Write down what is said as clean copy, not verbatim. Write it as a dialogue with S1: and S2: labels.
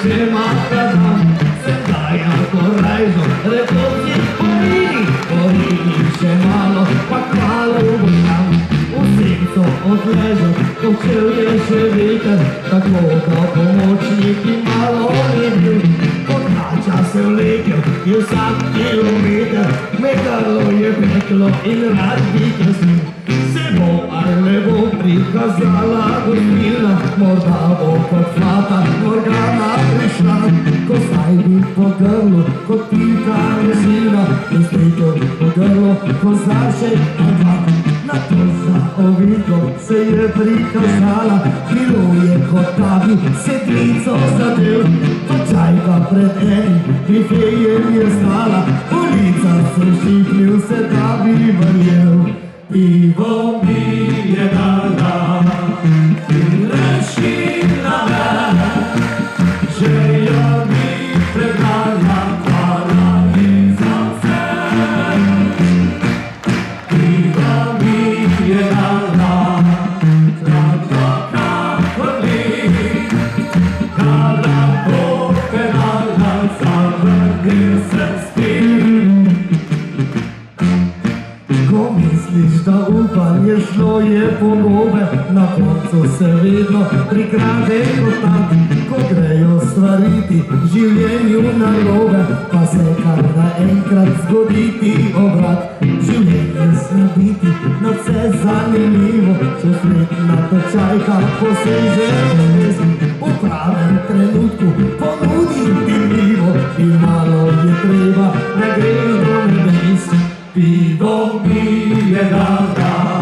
S1: še makadam, sedaj jako rajzo, reporti porini še malo, pa kmalo boljam. V senco odležo, počel je še veter, tako da pomočniki malo ni bil. Odnača se vlekel, je vsak kilometer, me grlo je peklo in rad bi krasnil. Se bo ali ne bo prikazala gostilna, morda bo kot fata Morgana prišla. Ko saj bi po grlu, kot pika nesilna, in stekel po grlu, ko zavšej advat. Na to za ovinko se je prikazala, bilo je kot da bi sedlico zadel. Pa čajka pred enim bifejem je stala, ulica se šipnil se, da bi verjel. Pivo mi je dala in rešila me, želja mi pregnala, hvala mi za vse. Pivo mi je dala, kratko kakor list, kada bo penala, zavrnil se spil. Ko misliš, da upanje šlo je po robe, na koncu se vedno prikrade kot tam. Ko grejo stvariti življenju narobe, pa se kar naenkrat zgoditi obrat. Življenje sme biti nadvse zanimivo, če sretna točajka poseže vmes. V pravem trenutku ponudi ti pivo in malo je treba, da gre do nebes. Pivo mi je dala